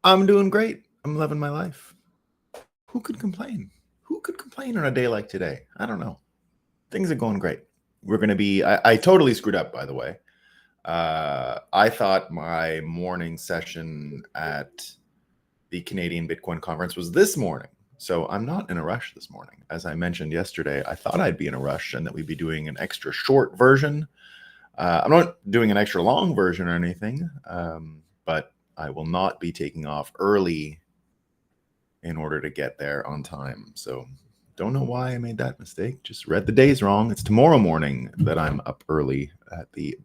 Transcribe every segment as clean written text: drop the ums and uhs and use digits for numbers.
I'm doing great. I'm loving my life. Who could complain? Who could complain on a day like today? I don't know. Things are going great. We're going to be, I totally screwed up, by the way. I thought my morning session at the Canadian Bitcoin conference was this morning. So I'm not in a rush this morning. As I mentioned yesterday, I thought I'd be in a rush and that we'd be doing an extra short version. I'm not doing an extra long version or anything, but I will not be taking off early in order to get there on time. So don't know why I made that mistake. Just read the days wrong. It's tomorrow morning that I'm up early at the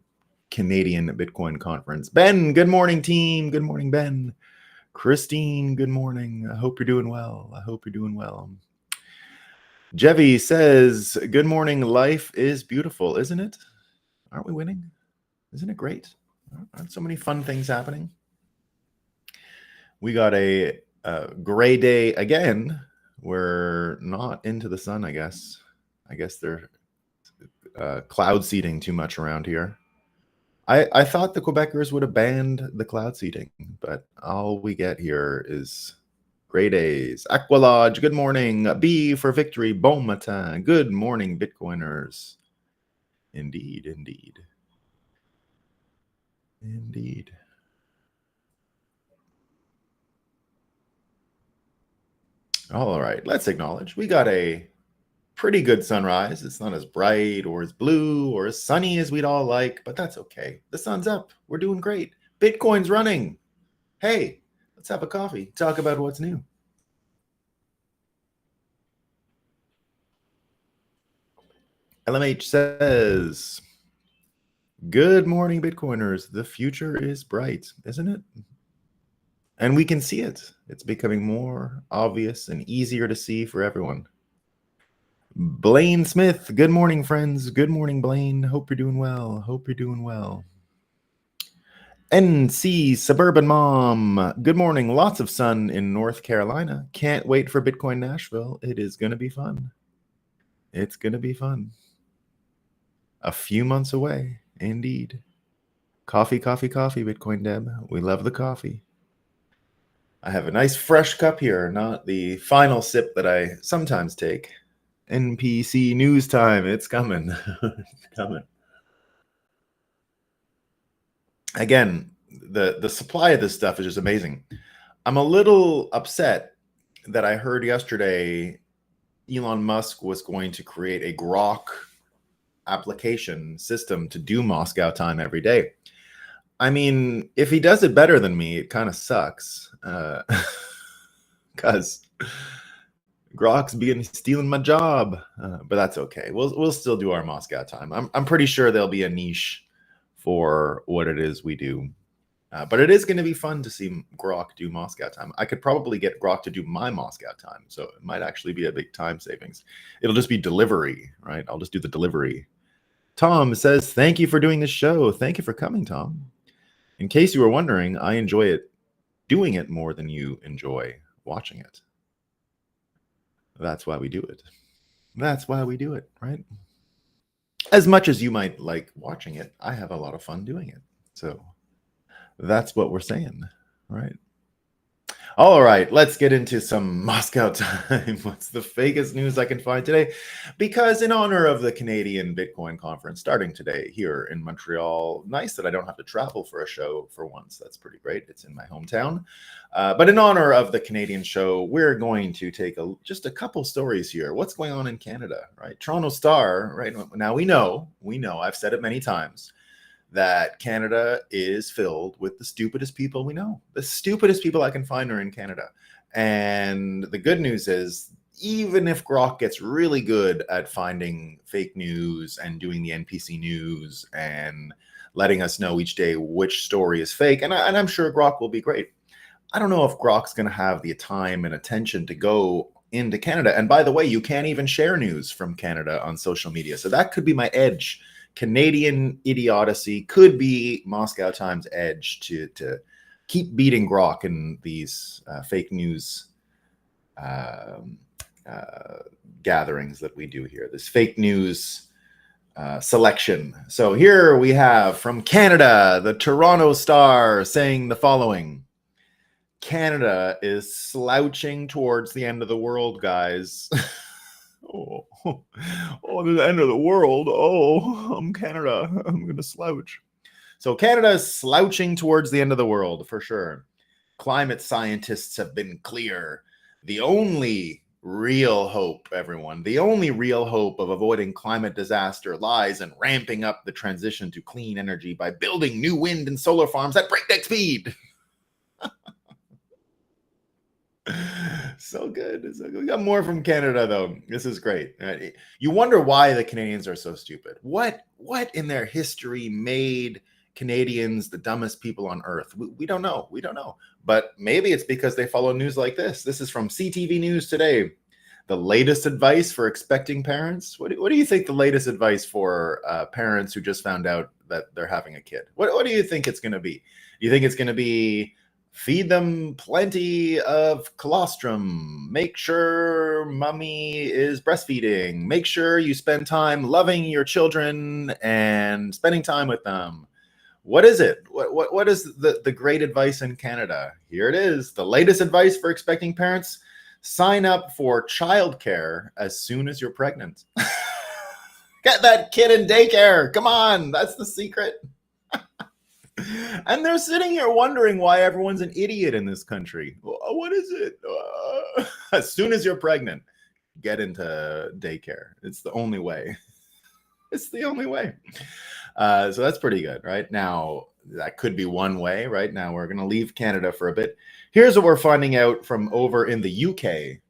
Canadian Bitcoin conference. Ben, good morning, team. Good morning, Ben. Christine, good morning. I hope you're doing well. I hope you're doing well. Jevi says, good morning. Life is beautiful, isn't it? Aren't we winning? Isn't it great? Aren't so many fun things happening? We got a gray day again. We're not into the sun, I guess. I guess they're cloud seeding too much around here. I thought the Quebecers would have banned the cloud seeding, but all we get here is gray days. Aqualodge, good morning. B for victory. Bon matin. Good morning, Bitcoiners. Indeed, indeed. Indeed. All right, let's acknowledge we got a pretty good sunrise. It's not as bright or as blue or as sunny as we'd all like, but that's okay. The sun's up. We're doing great. Bitcoin's running. Hey, let's have a coffee. Talk about what's new. LMH says, good morning, Bitcoiners. The future is bright, isn't it? And we can see it. It's becoming more obvious and easier to see for everyone. Blaine Smith, good morning, friends. Good morning, Blaine. Hope you're doing well. Hope you're doing well. NC Suburban Mom, good morning. Lots of sun in North Carolina. Can't wait for Bitcoin Nashville. It is going to be fun. It's going to be fun. A few months away, indeed. Coffee, coffee, coffee, Bitcoin Deb. We love the coffee. I have a nice fresh cup here, not the final sip that I sometimes take. NPC news time. It's coming. It's coming. Again, the supply of this stuff is just amazing. I'm a little upset that I heard yesterday Elon Musk was going to create a Grock application system to do Moscow time every day. I mean, if he does it better than me, it kind of sucks. Because Grock's stealing my job, but that's okay. We'll still do our Moscow time. I'm pretty sure there'll be a niche for what it is we do. But it is going to be fun to see Grock do Moscow time. I could probably get Grock to do my Moscow time, so it might actually be a big time savings. It'll just be delivery, right? I'll just do the delivery. Tom says, thank you for doing this show. Thank you for coming, Tom. In case you were wondering, I enjoy doing it more than you enjoy watching it. That's why we do it. That's why we do it, right? As much as you might like watching it, I have a lot of fun doing it. So that's what we're saying, right? All right, let's get into some Moscow time. What's the fakest news I can find today? Because in honor of the Canadian Bitcoin conference starting today here in Montreal, nice that I don't have to travel for a show for once. That's pretty great. It's in my hometown. But in honor of the Canadian show, we're going to take just a couple stories here. What's going on in Canada, right? Toronto Star, right? Now we know, I've said it many times, that Canada is filled with the stupidest people we know. The stupidest people I can find are in Canada. And the good news is, even if Grock gets really good at finding fake news and doing the NPC news and letting us know each day which story is fake, and I'm sure Grock will be great, I don't know if Grock's going to have the time and attention to go into Canada. And by the way, you can't even share news from Canada on social media. So that could be my edge. Canadian idiocy could be Moscow Time's edge to keep beating Grock in these fake news gatherings that we do here, this fake news selection. So here we have from Canada, the Toronto Star saying the following: Canada is slouching towards the end of the world, guys. Oh, the end of the world. Oh, I'm Canada. I'm going to slouch. So Canada is slouching towards the end of the world for sure. Climate scientists have been clear. The only real hope, everyone, the only real hope of avoiding climate disaster lies in ramping up the transition to clean energy by building new wind and solar farms at breakneck speed. So good. So good. We got more from Canada, though. This is great. You wonder why the Canadians are so stupid. What in their history made Canadians the dumbest people on earth? We don't know. We don't know. But maybe it's because they follow news like this. This is from CTV News today. The latest advice for expecting parents. What do you think the latest advice for parents who just found out that they're having a kid? What do you think it's going to be? Do you think it's going to be feed them plenty of colostrum, make sure mommy is breastfeeding, make sure you spend time loving your children and spending time with them? What is it? What is the great advice in Canada? Here it is. The latest advice for expecting parents: sign up for childcare as soon as you're pregnant. Get that kid in daycare. Come on. That's the secret. And they're sitting here wondering why everyone's an idiot in this country. What is it? As soon as you're pregnant, get into daycare. It's the only way. It's the only way. So that's pretty good, right? Now, that could be one way, right? Now we're going to leave Canada for a bit. Here's what we're finding out from over in the UK,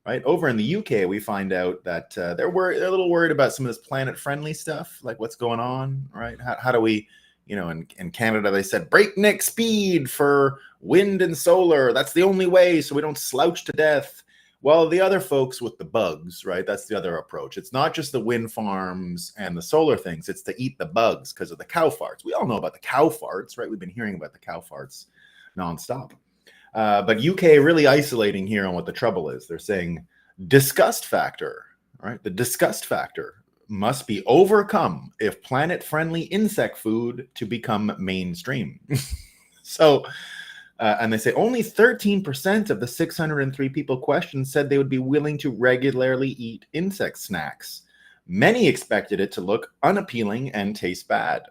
right? Over in the UK, we find out that they're a little worried about some of this planet-friendly stuff, like what's going on, right? How do we... in Canada, they said breakneck speed for wind and solar. That's the only way, so we don't slouch to death. Well, the other folks with the bugs, right? That's the other approach. It's not just the wind farms and the solar things. It's to eat the bugs because of the cow farts. We all know about the cow farts, right? We've been hearing about the cow farts nonstop. But UK really isolating here on what the trouble is. They're saying disgust factor, right? The disgust factor must be overcome if planet-friendly insect food to become mainstream. So, and they say only 13% of the 603 people questioned said they would be willing to regularly eat insect snacks. Many expected it to look unappealing and taste bad.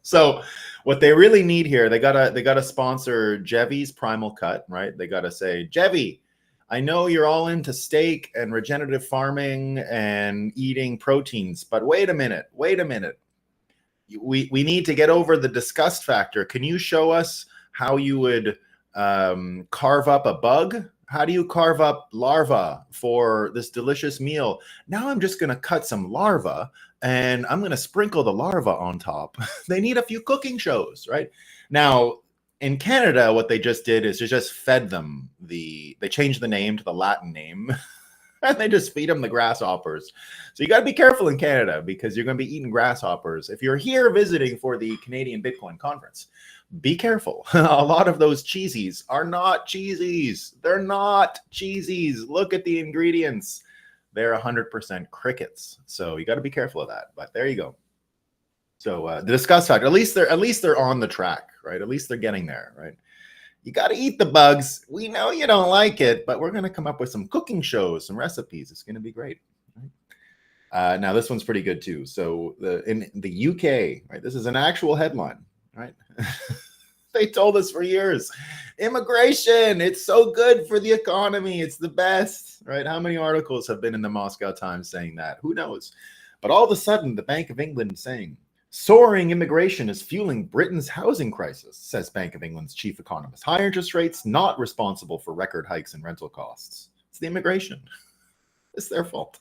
So, what they really need here, they gotta sponsor Jevy's Primal Cut, right? They gotta say, Jevy, I know you're all into steak and regenerative farming and eating proteins, but wait a minute. We need to get over the disgust factor. Can you show us how you would carve up a bug? How do you carve up larvae for this delicious meal? Now I'm just going to cut some larvae and I'm going to sprinkle the larvae on top. They need a few cooking shows, right? Now, in Canada, what they just did is just fed them they changed the name to the Latin name and they just feed them the grasshoppers. So you got to be careful in Canada because you're going to be eating grasshoppers. If you're here visiting for the Canadian Bitcoin conference, be careful. A lot of those cheesies are not cheesies. They're not cheesies. Look at the ingredients. They're 100% crickets. So you got to be careful of that. But there you go. So the disgust factor, at least they're on the track, right? At least they're getting there, right? You got to eat the bugs. We know you don't like it, but we're going to come up with some cooking shows, some recipes. It's going to be great. Right? Now this one's pretty good too. So in the UK, right? This is an actual headline, right? They told us for years, immigration, it's so good for the economy. It's the best, right? How many articles have been in the Moscow Times saying that? Who knows? But all of a sudden, the Bank of England is saying, soaring immigration is fueling Britain's housing crisis, says Bank of England's chief economist. Higher interest rates not responsible for record hikes in rental costs. It's the immigration. It's their fault.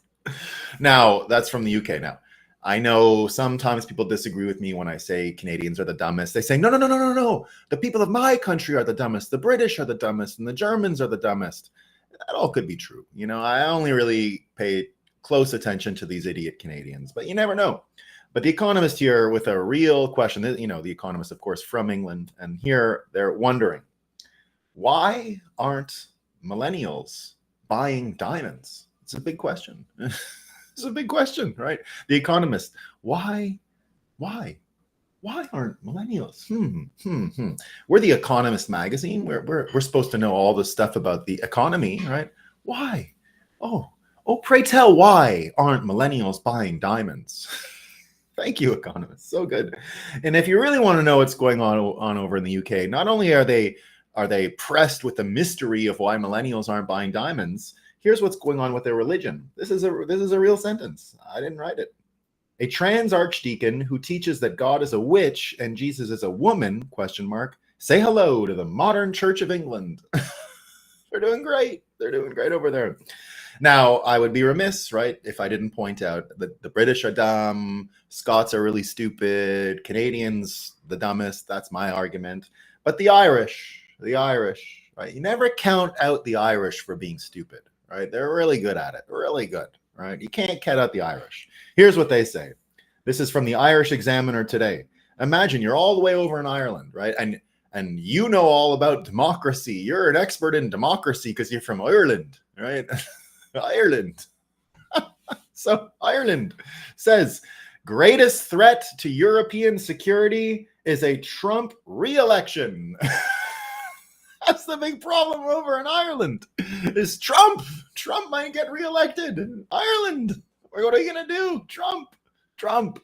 Now, that's from the UK now. I know sometimes people disagree with me when I say Canadians are the dumbest. They say, no. The people of my country are the dumbest. The British are the dumbest and the Germans are the dumbest. That all could be true. I only really pay close attention to these idiot Canadians, but you never know. But the Economist here with a real question, the Economist, of course, from England, and here they're wondering, why aren't millennials buying diamonds? It's a big question. It's a big question, right? The Economist, why? Why aren't millennials? We're the Economist magazine. We're supposed to know all this stuff about the economy, right? Why? Oh, pray tell, why aren't millennials buying diamonds? Thank you, Economist. So good. And if you really want to know what's going on over in the UK, not only are they pressed with the mystery of why millennials aren't buying diamonds, here's what's going on with their religion. This is a real sentence. I didn't write it. A trans archdeacon who teaches that God is a witch and Jesus is a woman, ? Say hello to the modern Church of England. They're doing great. They're doing great over there. Now, I would be remiss, right, if I didn't point out that the British are dumb, Scots are really stupid, Canadians, the dumbest. That's my argument. But the Irish, right? You never count out the Irish for being stupid, right? They're really good at it. Really good, right? You can't count out the Irish. Here's what they say. This is from the Irish Examiner today. Imagine you're all the way over in Ireland, right? And you know all about democracy. You're an expert in democracy because you're from Ireland, right? Ireland. So Ireland says, greatest threat to European security is a Trump re-election. That's the big problem over in Ireland, is Trump. Trump might get re-elected. Ireland. What are you going to do? Trump.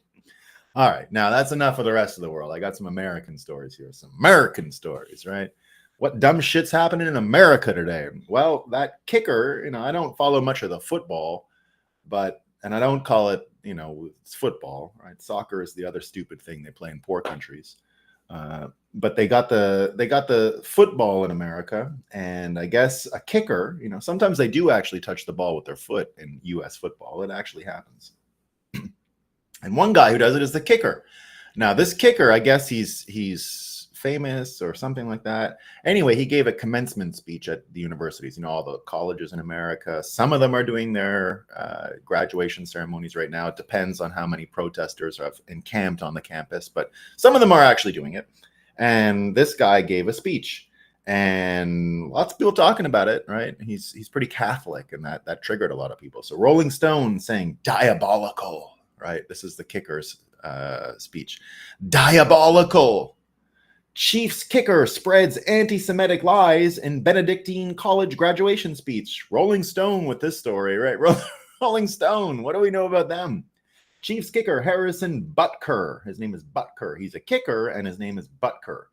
All right. Now, that's enough of the rest of the world. I got some American stories here. Some American stories, right? What dumb shit's happening in America today? Well, that kicker, I don't follow much of the football, and I don't call it, it's football, right? Soccer is the other stupid thing they play in poor countries. But they got the football in America, and I guess a kicker, sometimes they do actually touch the ball with their foot in U.S. football. It actually happens. And one guy who does it is the kicker. Now, this kicker, I guess he's famous or something like that. Anyway, he gave a commencement speech at the universities, all the colleges in America. Some of them are doing their graduation ceremonies right now. It depends on how many protesters have encamped on the campus, but some of them are actually doing it. And this guy gave a speech, and lots of people talking about it, right? He's pretty Catholic, and that triggered a lot of people. So Rolling Stone saying diabolical, right? This is the kicker's speech. Diabolical. Chiefs kicker spreads anti-Semitic lies in Benedictine college graduation speech. Rolling Stone with this story, right? Rolling Stone. What do we know about them? Chiefs kicker Harrison Butker. His name is Butker. He's a kicker, and his name is Butker.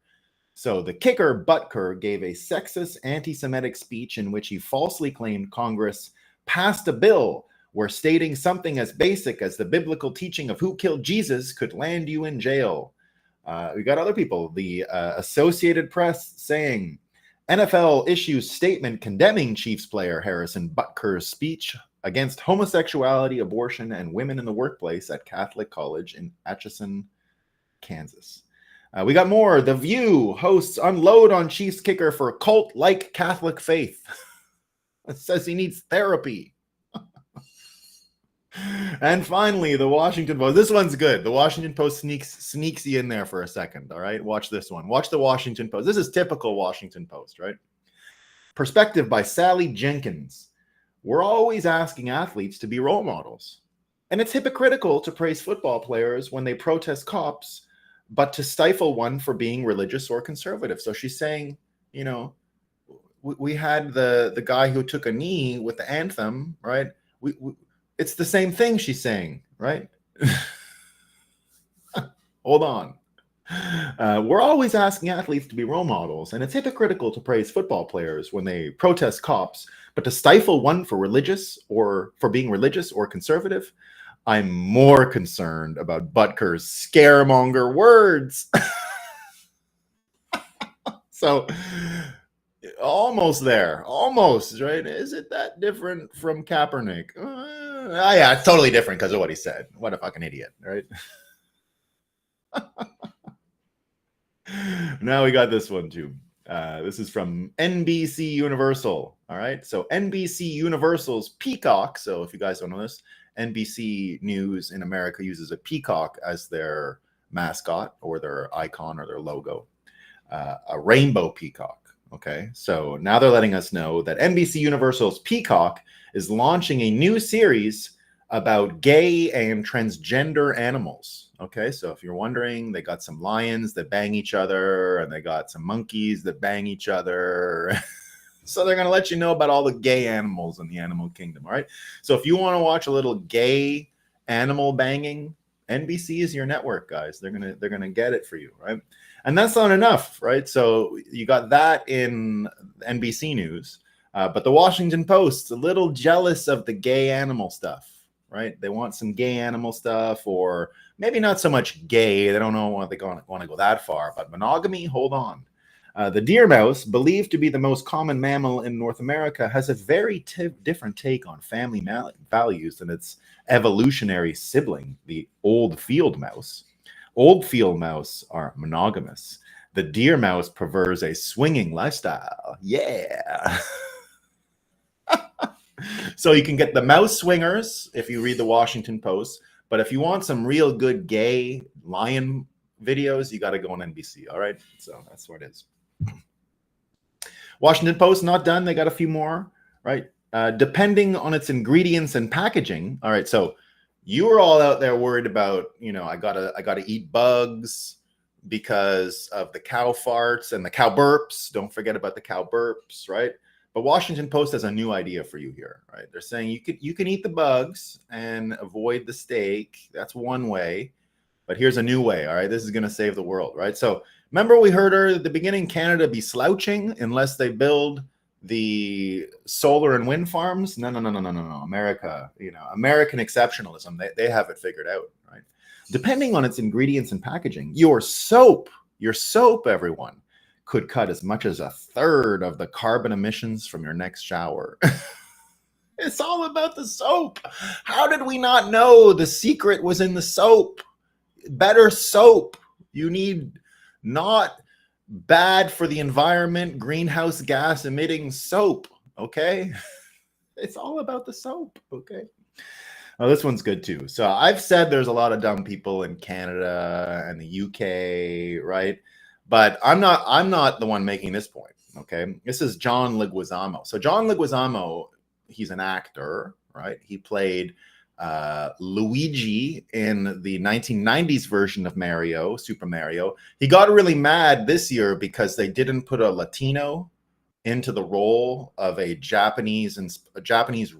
So the kicker, Butker, gave a sexist anti-Semitic speech in which he falsely claimed Congress passed a bill where stating something as basic as the biblical teaching of who killed Jesus could land you in jail. We got other people. The Associated Press saying NFL issues statement condemning Chiefs player Harrison Butker's speech against homosexuality, abortion, and women in the workplace at Catholic College in Atchison, Kansas. We got more. The View hosts unload on Chiefs kicker for cult-like Catholic faith. It says he needs therapy. And finally, the Washington Post. This one's good. The Washington Post sneaks you in there for a second. All right, watch this one. Watch the Washington Post. This is typical Washington Post, right? Perspective by Sally Jenkins. We're always asking athletes to be role models. And it's hypocritical to praise football players when they protest cops, but to stifle one for being religious or conservative. So she's saying, we had the guy who took a knee with the anthem, right? It's the same thing she's saying, right? Hold on. We're always asking athletes to be role models, and it's hypocritical to praise football players when they protest cops, but to stifle one for being religious or conservative. I'm more concerned about Butker's scaremonger words. So almost there, right? Is it that different from Kaepernick? Yeah, it's totally different because of what he said. What a fucking idiot, right? Now we got this one too. This is from NBC Universal. All right, so NBC Universal's Peacock. So if you guys don't know this, NBC News in America uses a peacock as their mascot or their icon or their logo, a rainbow peacock. Okay, so now they're letting us know that NBC Universal's Peacock is launching a new series about gay and transgender animals. Okay, so if you're wondering, they got some lions that bang each other, and they got some monkeys that bang each other. So they're going to let you know about all the gay animals in the animal kingdom. All right. So if you want to watch a little gay animal banging, NBC is your network, guys. They're gonna get it for you, right? And that's not enough, right? So you got that in NBC News, but the Washington Post's a little jealous of the gay animal stuff, right? They want some gay animal stuff, or maybe not so much gay. They don't know what they want to go that far, but monogamy. Hold on. The deer mouse, believed to be the most common mammal in North America, has a very different take on family values than its evolutionary sibling, the old field mouse. Old field mouse are monogamous. The deer mouse prefers a swinging lifestyle. Yeah. So you can get the mouse swingers if you read the Washington Post. But if you want some real good gay lion videos, you got to go on NBC. All right. So that's what it is. Washington Post, not done. They got a few more, right? Depending on its ingredients and packaging. All right, so you were all out there worried about, I gotta eat bugs because of the cow farts and the cow burps. Don't forget about the cow burps, right? But Washington Post has a new idea for you here, right? They're saying you can eat the bugs and avoid the steak. That's one way. But here's a new way, all right? This is going to save the world, right? So remember we heard at the beginning, Canada be slouching unless they build the solar and wind farms? No. America, American exceptionalism, they have it figured out, right? Depending on its ingredients and packaging, your soap, everyone, could cut as much as a third of the carbon emissions from your next shower. It's all about the soap. How did we not know the secret was in the soap? Better soap. You need not bad for the environment, greenhouse gas emitting soap. Okay. It's all about the soap. Okay. Oh, this one's good too. So I've said there's a lot of dumb people in Canada and the UK, right? But I'm not the one making this point. Okay. This is John Leguizamo. So John Leguizamo, he's an actor, right? He played Luigi in the 1990s version of Super Mario. He got really mad this year because they didn't put a Latino into the role of a Japanese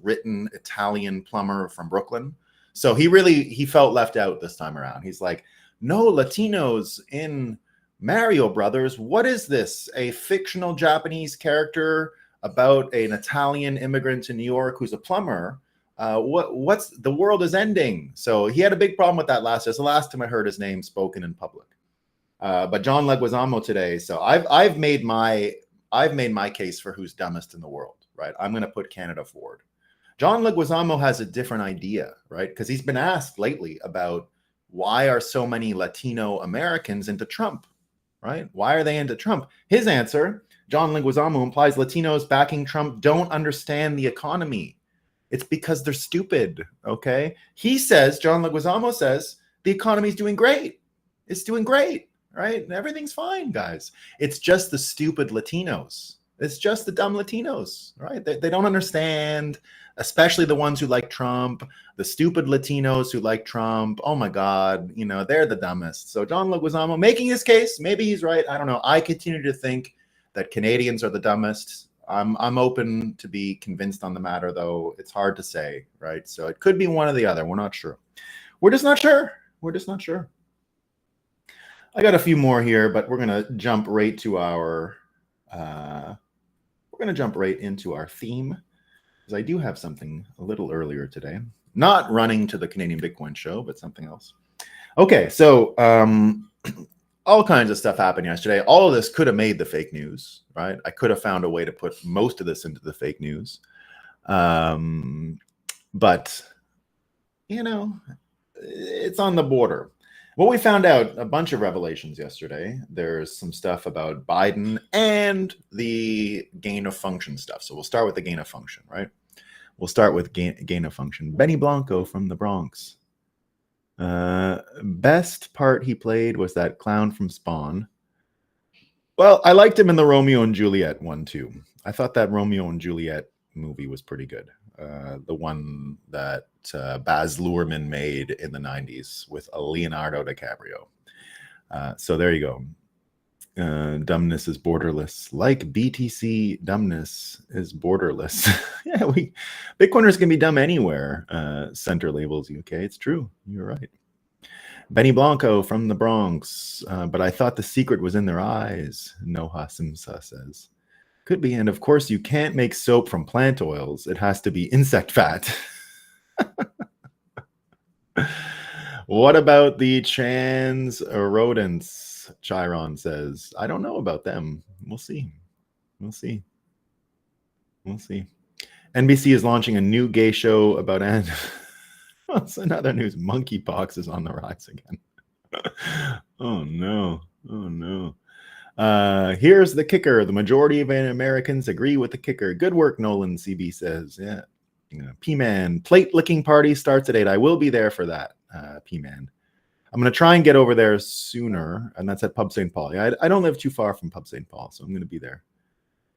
written Italian plumber from Brooklyn. So he felt left out this time around. He's like, no Latinos in Mario Brothers. What is this? A fictional Japanese character about an Italian immigrant to New York who's a plumber? What's the world is ending. So he had a big problem with that last year. It's the last time I heard his name spoken in public. But John Leguizamo today. So I've made my case for who's dumbest in the world, right? I'm going to put Canada forward. John Leguizamo has a different idea, right? Because he's been asked lately about why are so many Latino Americans into Trump, right? Why are they into Trump? His answer, John Leguizamo, implies Latinos backing Trump don't understand the economy. It's because they're stupid, okay? John Leguizamo says, the economy's doing great. It's doing great, right? And everything's fine, guys. It's just the stupid Latinos. It's just the dumb Latinos, right? They don't understand, especially the ones who like Trump, the stupid Latinos who like Trump. Oh my God, they're the dumbest. So John Leguizamo making his case, maybe he's right. I don't know. I continue to think that Canadians are the dumbest. I'm open to be convinced on the matter, though. It's hard to say, right? So it could be one or the other. We're not sure. We're just not sure. I got a few more here, but we're gonna jump right to our into our theme, because I do have something a little earlier today. Not running to the Canadian Bitcoin show, but something else. Okay, so all kinds of stuff happened yesterday. All of this could have made the fake news, right? I could have found a way to put most of this into the fake news. But, it's on the border. Well, we found out a bunch of revelations yesterday. There's some stuff about Biden and the gain of function stuff. So we'll start with the gain of function, right? We'll start with gain of function. Benny Blanco from the Bronx. Best part he played was that clown from Spawn. Well, I liked him in the Romeo and Juliet one too. I thought that Romeo and Juliet movie was pretty good. the one that Baz Luhrmann made in the 90s with a Leonardo DiCaprio. So there you go. Dumbness is borderless. Like BTC, dumbness is borderless. Yeah, Bitcoiners can be dumb anywhere. Center labels UK. It's true. You're right. Benny Blanco from the Bronx. But I thought the secret was in their eyes, Noha Simsa says. Could be. And of course, you can't make soap from plant oils. It has to be insect fat. What about the trans rodents? Chiron says. I don't know about them. We'll see. We'll see. We'll see. NBC is launching a new gay show about What's another news? Monkeypox is on the rise again. Oh no. Oh no. Here's the kicker. The majority of Americans agree with the kicker. Good work, Nolan, CB says. Yeah. P-Man, plate licking party starts at 8. I will be there for that, P-Man. I'm going to try and get over there sooner, and that's at Pub St. Paul. Yeah, I don't live too far from Pub St. Paul, so I'm going to be there.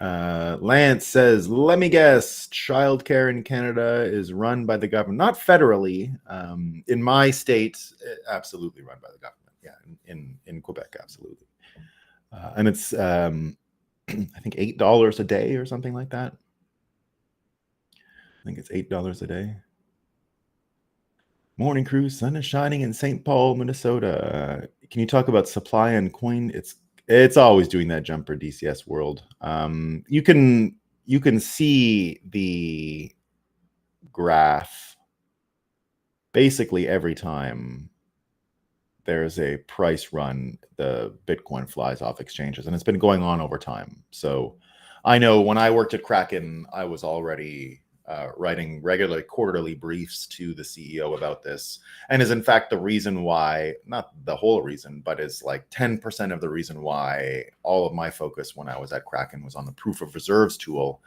Lance says, let me guess, childcare in Canada is run by the government. Not federally. In my state, absolutely run by the government. Yeah, in Quebec, absolutely. And it's, I think, $8 a day or something like that. I think it's $8 a day. Morning crew, sun is shining in St. Paul, Minnesota. Can you talk about supply and coin? It's always doing that jumper, DCS World. You can see the graph basically every time there's a price run, the Bitcoin flies off exchanges, and it's been going on over time. So I know when I worked at Kraken, I was already writing regular quarterly briefs to the CEO about this, and is in fact the reason why, not the whole reason, but is like 10% of the reason why all of my focus when I was at Kraken was on the proof of reserves tool.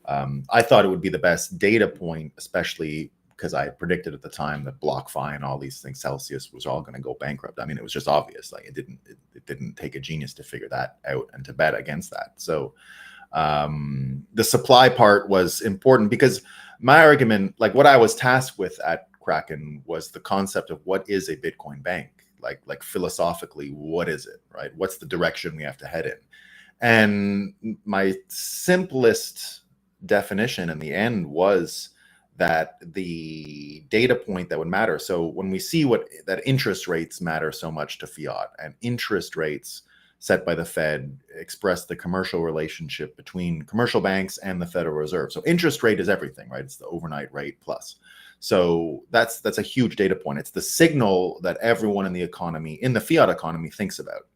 I thought it would be the best data point, especially because I predicted at the time that BlockFi and all these things, Celsius, was all going to go bankrupt. I mean, it was just obvious. Like it didn't take a genius to figure that out and to bet against that. So the supply part was important because my argument, like what I was tasked with at Kraken, was the concept of what is a Bitcoin bank? Like philosophically, what is it, right? What's the direction we have to head in? And my simplest definition in the end was that the data point that would matter. So when we see that interest rates matter so much to fiat, and interest rates set by the Fed express the commercial relationship between commercial banks and the Federal Reserve. So interest rate is everything, right? It's the overnight rate plus. So that's a huge data point. It's the signal that everyone in the economy, in the fiat economy, thinks about.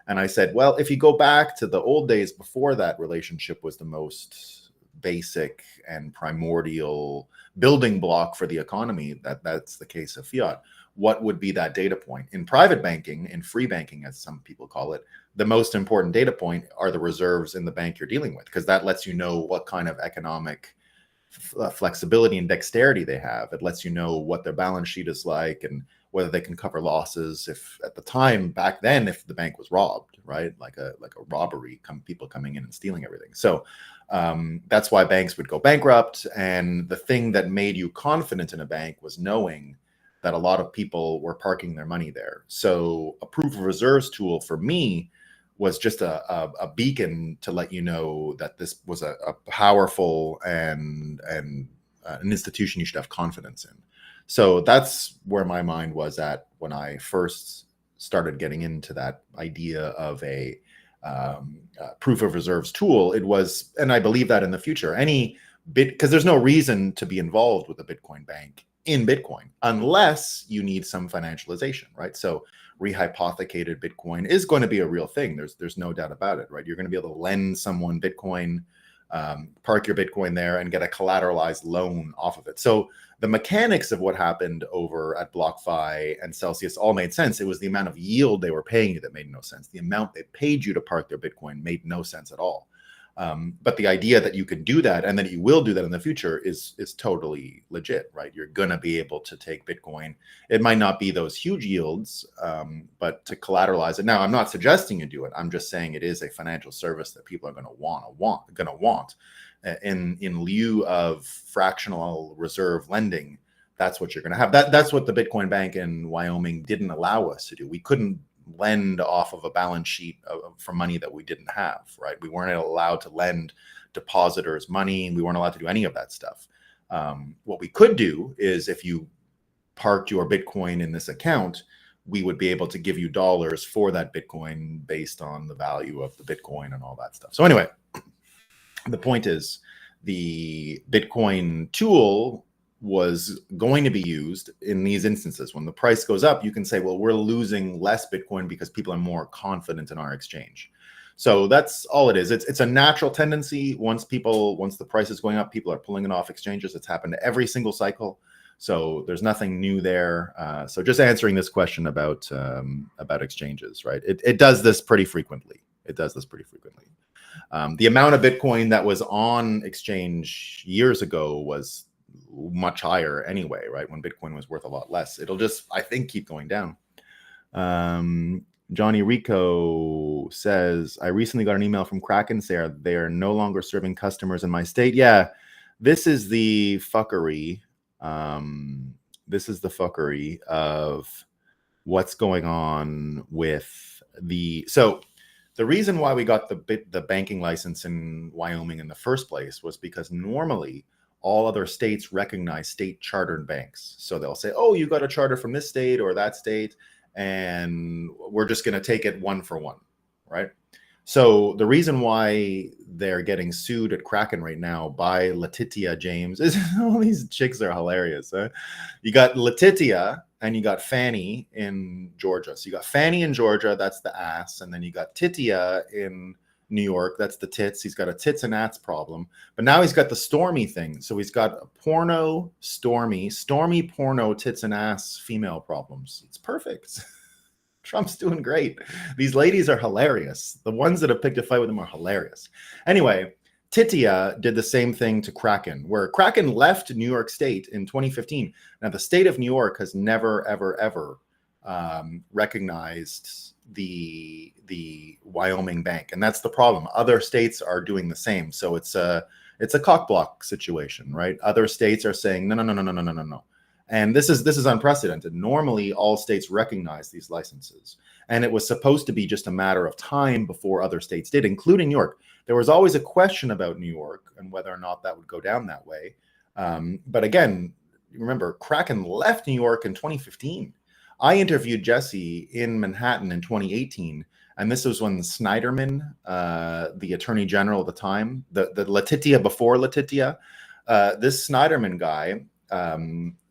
And I said, well, if you go back to the old days before that relationship was the most basic and primordial building block for the economy, that's the case of fiat. What would be that data point? In private banking, in free banking, as some people call it, the most important data point are the reserves in the bank you're dealing with, because that lets you know what kind of economic flexibility and dexterity they have. It lets you know what their balance sheet is like and whether they can cover losses. If at the time back then, if the bank was robbed, right, like a robbery, people coming in and stealing everything. So that's why banks would go bankrupt. And the thing that made you confident in a bank was knowing that a lot of people were parking their money there. So a proof of reserves tool for me was just a beacon to let you know that this was a powerful and an institution you should have confidence in. So that's where my mind was at when I first started getting into that idea of a proof of reserves tool. It was, and I believe that in the future, because there's no reason to be involved with a Bitcoin bank in Bitcoin unless you need some financialization, right? So rehypothecated Bitcoin is going to be a real thing. There's no doubt about it, right? You're going to be able to lend someone Bitcoin, park your Bitcoin there, and get a collateralized loan off of it. So the mechanics of what happened over at BlockFi and Celsius all made sense. It was the amount of yield they were paying you that made no sense. The amount they paid you to park their Bitcoin made no sense at all. But the idea that you can do that and that you will do that in the future is totally legit, right? You're going to be able to take Bitcoin. It might not be those huge yields, but to collateralize it. Now, I'm not suggesting you do it. I'm just saying it is a financial service that people are going to want in lieu of fractional reserve lending. That's what you're going to have. That's what the Bitcoin Bank in Wyoming didn't allow us to do. We couldn't lend off of a balance sheet for money that we didn't have, right? We weren't allowed to lend depositors money. We weren't allowed to do any of that stuff. What we could do is if you parked your Bitcoin in this account, we would be able to give you dollars for that Bitcoin based on the value of the Bitcoin and all that stuff. So anyway, the point is the Bitcoin tool was going to be used in these instances. When the price goes up, you can say, well, we're losing less Bitcoin because people are more confident in our exchange. So that's all it is. It's a natural tendency. Once the price is going up, people are pulling it off exchanges. It's happened to every single cycle. So there's nothing new there. So just answering this question about exchanges, right? It does this pretty frequently. The amount of Bitcoin that was on exchange years ago was much higher anyway, right? When Bitcoin was worth a lot less. It'll just, I think, keep going down. Johnny Rico says, I recently got an email from Kraken saying they are no longer serving customers in my state. Yeah, this is the fuckery. This is the fuckery of what's going on with so the reason why we got the banking license in Wyoming in the first place was because normally all other states recognize state chartered banks. So they'll say, oh, you got a charter from this state or that state, and we're just going to take it one for one, right? So the reason why they're getting sued at Kraken right now by Letitia James is all these chicks are hilarious. Huh? You got Letitia and you got Fanny in Georgia. So you got Fanny in Georgia, that's the ass. And then you got Titia in New York, that's the tits. He's got a tits and ats problem. But now he's got the Stormy thing. So he's got a porno, Stormy porno, tits and ass female problems. It's perfect. Trump's doing great. These ladies are hilarious. The ones that have picked a fight with him are hilarious. Anyway, Titia did the same thing to Kraken, where Kraken left New York State in 2015. Now, the state of New York has never, ever, ever recognized the Wyoming bank, and that's the problem. Other states are doing the same, so it's a cock block situation, right? Other states are saying no, and this is unprecedented. Normally, all states recognize these licenses, and it was supposed to be just a matter of time before other states did, including New York. There was always a question about New York and whether or not that would go down that way. But again, remember, Kraken left New York in 2015. I interviewed Jesse in Manhattan in 2018, and this was when Snyderman, the attorney general at the time, the Letitia before Letitia, this Snyderman guy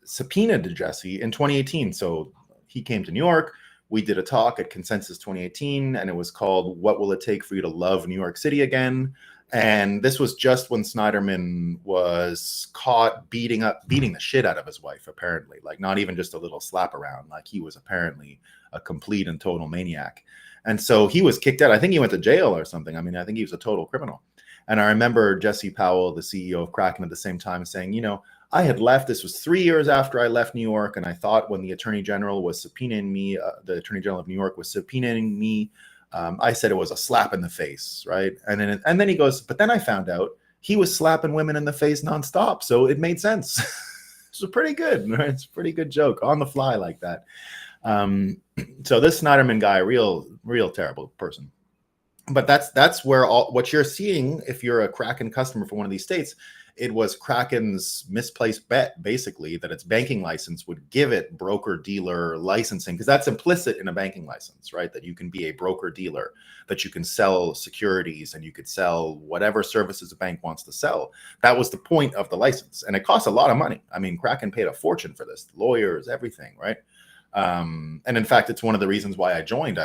subpoenaed Jesse in 2018. So he came to New York. We did a talk at Consensus 2018, and it was called "What Will It Take for You to Love New York City Again?" And this was just when Snyderman was caught beating the shit out of his wife, apparently. Like, not even just a little slap around. Like, he was apparently a complete and total maniac. And so he was kicked out. I think he went to jail or something. I mean, I think he was a total criminal. And I remember Jesse Powell, the CEO of Kraken, at the same time saying, you know, I had left. This was 3 years after I left New York. And I thought when the attorney general was subpoenaing me, the attorney general of New York was subpoenaing me, I said it was a slap in the face, right? And then he goes, but then I found out he was slapping women in the face nonstop, so it made sense. It's pretty good, right? It's a pretty good joke on the fly like that. So this Snyderman guy, real terrible person. But that's where what you're seeing if you're a Kraken customer for one of these states. It was Kraken's misplaced bet, basically, that its banking license would give it broker-dealer licensing, because that's implicit in a banking license, right? That you can be a broker-dealer, that you can sell securities, and you could sell whatever services a bank wants to sell. That was the point of the license, and it costs a lot of money. I mean, Kraken paid a fortune for this, lawyers, everything, right? And in fact, it's one of the reasons why I joined.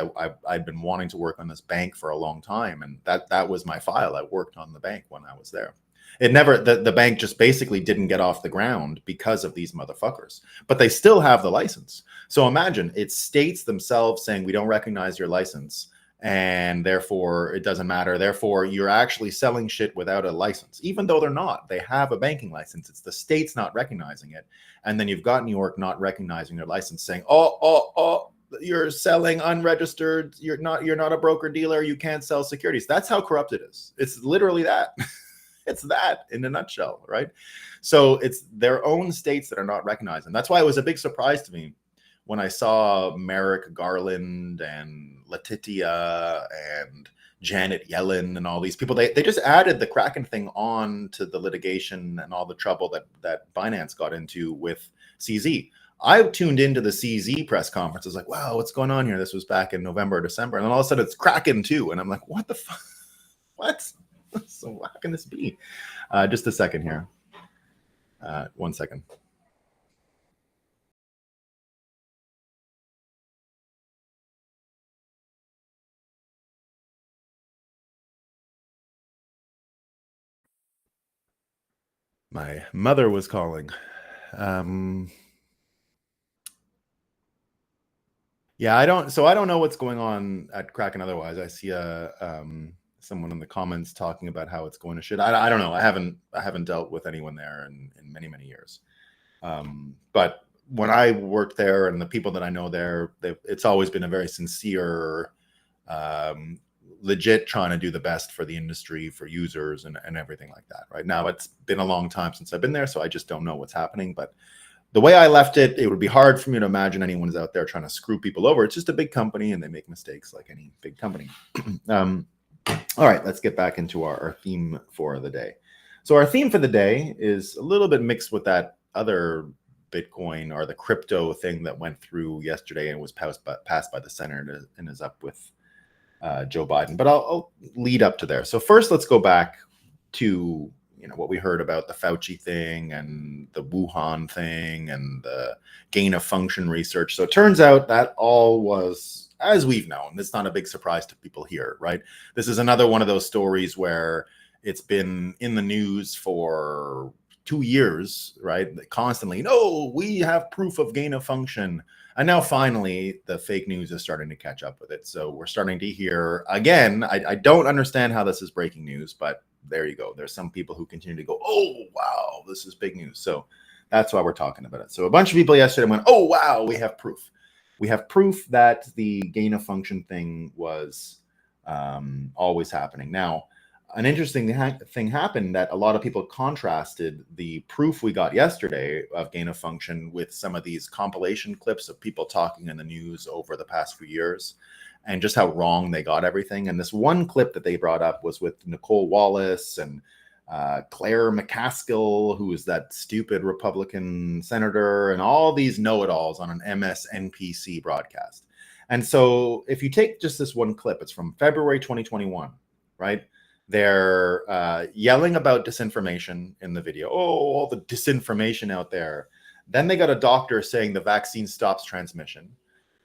I'd been wanting to work on this bank for a long time, and that was my file. I worked on the bank when I was there. It never, the bank just basically didn't get off the ground because of these motherfuckers, but they still have the license. So imagine it's states themselves saying, we don't recognize your license. and therefore it doesn't matter. Therefore, you're actually selling shit without a license, even though they're not. They have a banking license. It's the states not recognizing it. And then you've got New York not recognizing their license, saying, oh, you're selling unregistered, you're not a broker dealer, you can't sell securities. That's how corrupt it is. It's literally that. It's that in a nutshell, right? So it's their own states that are not recognizing. That's why it was a big surprise to me when I saw Merrick Garland and Letitia and Janet Yellen and all these people. They just added the Kraken thing on to the litigation and all the trouble that Binance got into with CZ. I tuned into the CZ press conference. I was like, wow, what's going on here? This was back in November or December. And then all of a sudden it's Kraken too. And I'm like, what the fuck? What? So how can this be? Just a second here. 1 second. My mother was calling. Yeah, I don't know what's going on at Kraken otherwise. I see someone in the comments talking about how it's going to shit. I don't know. I haven't dealt with anyone there in many, many years. But when I worked there and the people that I know there, it's always been a very sincere, legit trying to do the best for the industry, for users and everything like that. Right now, it's been a long time since I've been there, so I just don't know what's happening. But the way I left it, it would be hard for me to imagine anyone's out there trying to screw people over. It's just a big company and they make mistakes like any big company. All right, let's get back into our theme for the day. So our theme for the day is a little bit mixed with that other Bitcoin or the crypto thing that went through yesterday and was passed by the Senate and is up with Joe Biden. But I'll lead up to there. So first, let's go back to what we heard about the Fauci thing and the Wuhan thing and the gain of function research. So it turns out that all was, as we've known, it's not a big surprise to people here, right? This is another one of those stories where it's been in the news for 2 years, right? Constantly, no, we have proof of gain of function. And now finally, the fake news is starting to catch up with it. So we're starting to hear, again, I don't understand how this is breaking news, but there you go. There's some people who continue to go, oh, wow, this is big news. So that's why we're talking about it. So a bunch of people yesterday went, oh, wow, we have proof. We have proof that the gain of function thing was always happening. Now, an interesting thing happened that a lot of people contrasted the proof we got yesterday of gain of function with some of these compilation clips of people talking in the news over the past few years and just how wrong they got everything. And this one clip that they brought up was with Nicole Wallace and Claire McCaskill, who is that stupid Republican senator, and all these know-it-alls on an MSNBC broadcast. And so if you take just this one clip, it's from February 2021, right? They're yelling about disinformation in the video. Oh, all the disinformation out there. Then they got a doctor saying the vaccine stops transmission.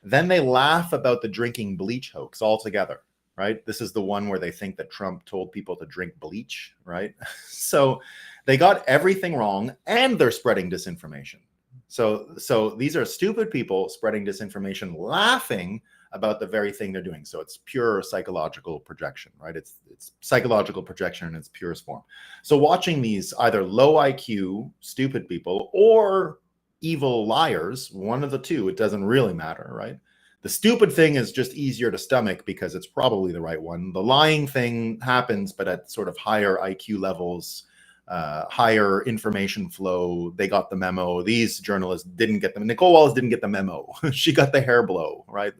Then they laugh about the drinking bleach hoax altogether, right? This is the one where they think that Trump told people to drink bleach, right? So they got everything wrong and they're spreading disinformation. So these are stupid people spreading disinformation, laughing about the very thing they're doing. So it's pure psychological projection, right? It's psychological projection in its purest form. So watching these either low IQ, stupid people or evil liars, one of the two, it doesn't really matter, right? The stupid thing is just easier to stomach because it's probably the right one. The lying thing happens, but at sort of higher IQ levels, higher information flow. They got the memo. These journalists didn't get them. Nicole Wallace didn't get the memo. She got the hair blow, right?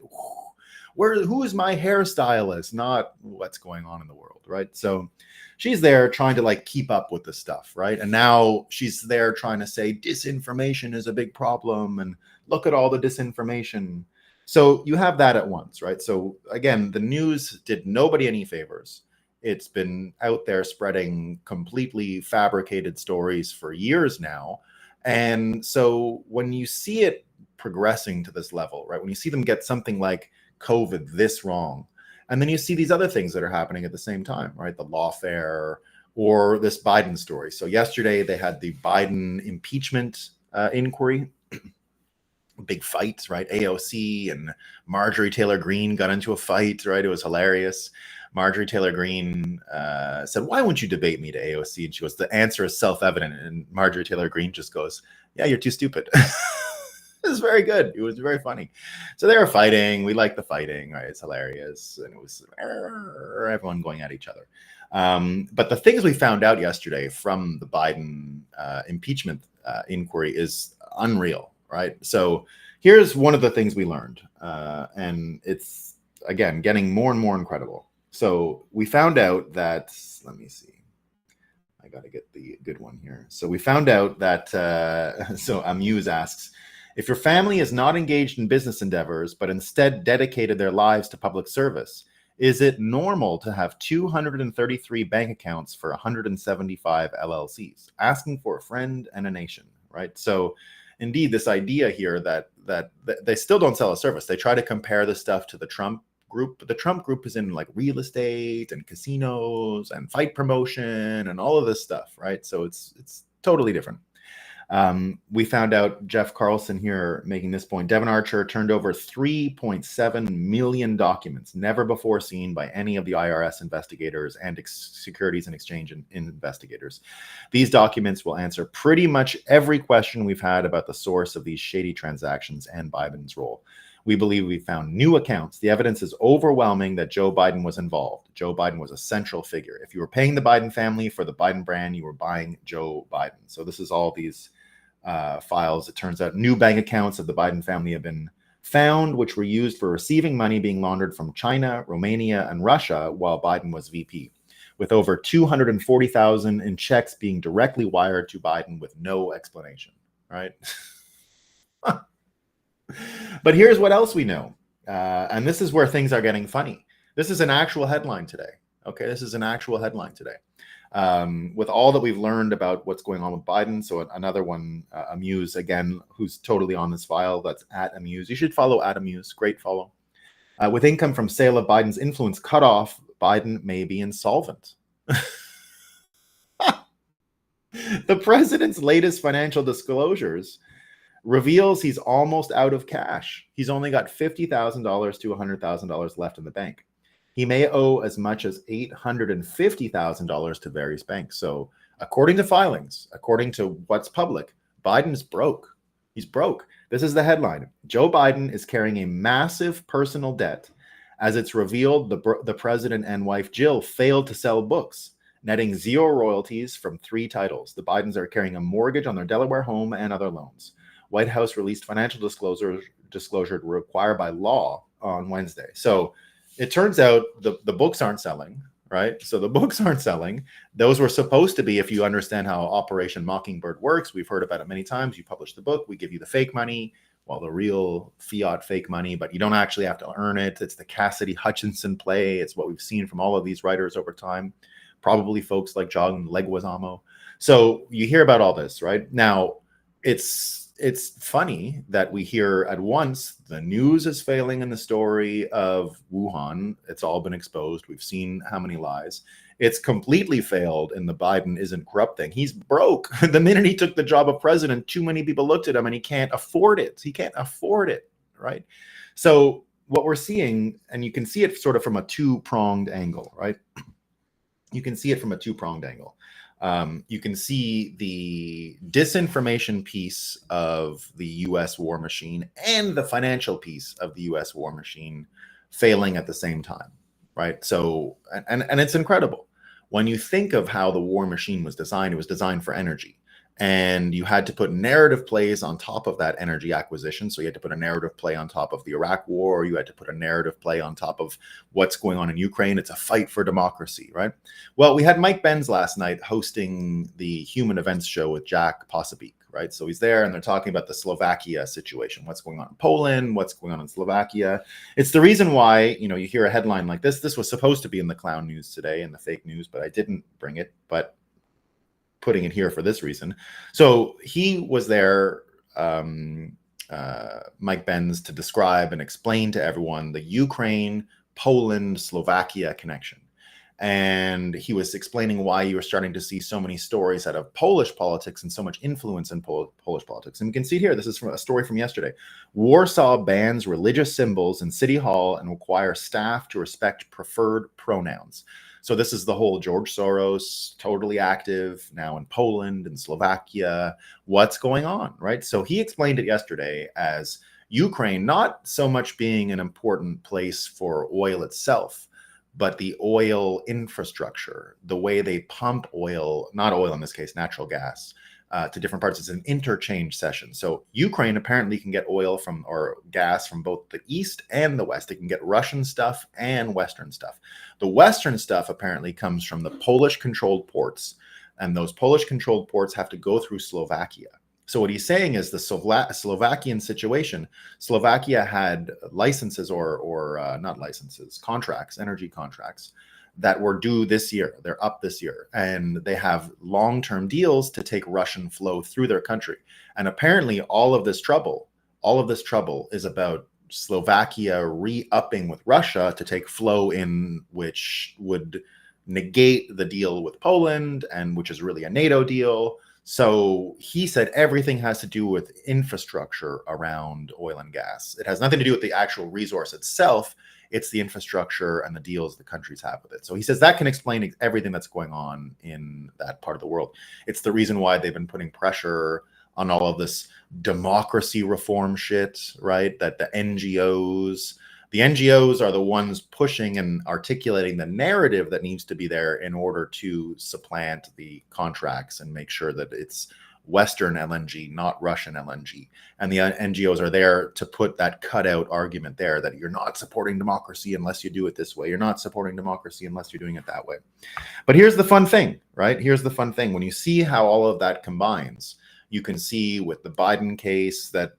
Who is my hairstylist? Not what's going on in the world, right? So she's there trying to keep up with the stuff, right? And now she's there trying to say disinformation is a big problem and look at all the disinformation. So you have that at once, right? So again, the news did nobody any favors. It's been out there spreading completely fabricated stories for years now. And so when you see it progressing to this level, right? When you see them get something like COVID this wrong, and then you see these other things that are happening at the same time, right? The lawfare or this Biden story. So yesterday they had the Biden impeachment inquiry, big fights, right? AOC and Marjorie Taylor Greene got into a fight, right? It was hilarious. Marjorie Taylor Greene said, "Why won't you debate me?" to AOC, and she goes, "The answer is self-evident." And Marjorie Taylor Greene just goes, "Yeah, you're too stupid." It was very good. It was very funny. So they were fighting. We like the fighting, right? It's hilarious, and it was everyone going at each other. But the things we found out yesterday from the Biden impeachment inquiry is unreal, right? So here's one of the things we learned, and it's, again, getting more and more incredible. So we found out that, let me see, I got to get the good one here. So we found out that, so Amuse asks, if your family is not engaged in business endeavors, but instead dedicated their lives to public service, is it normal to have 233 bank accounts for 175 LLCs? Asking for a friend and a nation, right? So indeed, this idea here that they still don't sell a service. They try to compare the stuff to the Trump group, but the Trump group is in like real estate and casinos and fight promotion and all of this stuff, right? So it's totally different. We found out, Jeff Carlson here making this point, Devon Archer turned over 3.7 million documents, never before seen by any of the IRS investigators and Securities and Exchange investigators. These documents will answer pretty much every question we've had about the source of these shady transactions and Biden's role. We believe we found new accounts. The evidence is overwhelming that Joe Biden was involved. Joe Biden was a central figure. If you were paying the Biden family for the Biden brand, you were buying Joe Biden. So this is all these files. It turns out new bank accounts of the Biden family have been found, which were used for receiving money being laundered from China, Romania, and Russia while Biden was VP, with over $240,000 in checks being directly wired to Biden with no explanation, right? But here's what else we know. And this is where things are getting funny. This is an actual headline today. Okay, this is an actual headline today. With all that we've learned about what's going on with Biden. So another one, Amuse, again, who's totally on this file. That's at Amuse. You should follow at Amuse. Great follow. With income from sale of Biden's influence cut off, Biden may be insolvent. The president's latest financial disclosures reveals he's almost out of cash. He's only got $50,000 to $100,000 left in the bank. He may owe as much as $850,000 to various banks. So according to filings, according to what's public, Biden's broke. He's broke. This is the headline. Joe Biden is carrying a massive personal debt. As it's revealed, the president and wife Jill failed to sell books, netting zero royalties from 3 titles. The Bidens are carrying a mortgage on their Delaware home and other loans. White House released financial disclosure required by law on Wednesday. So it turns out the books aren't selling, right? So the books aren't selling. Those were supposed to be, if you understand how Operation Mockingbird works, we've heard about it many times. You publish the book, we give you the fake money, well, the real fiat fake money, but you don't actually have to earn it. It's the Cassidy Hutchinson play. It's what we've seen from all of these writers over time, probably folks like John Leguizamo. So you hear about all this, right? Now, it's funny that we hear at once the news is failing in the story of Wuhan. It's all been exposed. We've seen how many lies. It's completely failed in the Biden isn't corrupt thing. He's broke. The minute he took the job of president, too many people looked at him and he can't afford it. He can't afford it, right? So what we're seeing, and you can see it sort of from a two-pronged angle, right? You can see it from a two-pronged angle. You can see the disinformation piece of the U.S. war machine and the financial piece of the U.S. war machine failing at the same time, right? So, and it's incredible. When you think of how the war machine was designed, it was designed for energy. And you had to put narrative plays on top of that energy acquisition. So you had to put a narrative play on top of the Iraq war. You had to put a narrative play on top of what's going on in Ukraine. It's a fight for democracy, right? Well, we had Mike Benz last night hosting the Human Events show with Jack Posobiec, right? So he's there and they're talking about the Slovakia situation. What's going on in Poland? What's going on in Slovakia? It's the reason why, you hear a headline like this. This was supposed to be in the clown news today, in the fake news, but I didn't bring it. But putting it here for this reason. So he was there, Mike Benz, to describe and explain to everyone the Ukraine, Poland, Slovakia connection. And he was explaining why you were starting to see so many stories out of Polish politics and so much influence in Polish politics. And you can see here, this is from a story from yesterday. Warsaw bans religious symbols in City Hall and requires staff to respect preferred pronouns. So this is the whole George Soros, totally active now in Poland and Slovakia. What's going on, right? So he explained it yesterday as Ukraine not so much being an important place for oil itself, but the oil infrastructure, the way they pump oil, not oil in this case, natural gas, to different parts. It's an interchange session. So Ukraine apparently can get oil from or gas from both the east and the west. They can get Russian stuff and Western stuff. The Western stuff apparently comes from the Polish-controlled ports, and those Polish-controlled ports have to go through Slovakia. So what he's saying is the Slovakian situation, Slovakia had licenses or not licenses, contracts, energy contracts that were due this year. They're up this year, and they have long-term deals to take Russian flow through their country. And apparently all of this trouble is about Slovakia re-upping with Russia to take flow in, which would negate the deal with Poland, and which is really a NATO deal. So he said everything has to do with infrastructure around oil and gas. It has nothing to do with the actual resource itself. It's the infrastructure and the deals the countries have with it. So he says that can explain everything that's going on in that part of the world. It's the reason why they've been putting pressure on all of this democracy reform shit, right? That the NGOs are the ones pushing and articulating the narrative that needs to be there in order to supplant the contracts and make sure that it's Western LNG, not Russian LNG. And the NGOs are there to put that cutout argument there that you're not supporting democracy unless you do it this way. You're not supporting democracy unless you're doing it that way. But here's the fun thing, right? Here's the fun thing. When you see how all of that combines, you can see with the Biden case that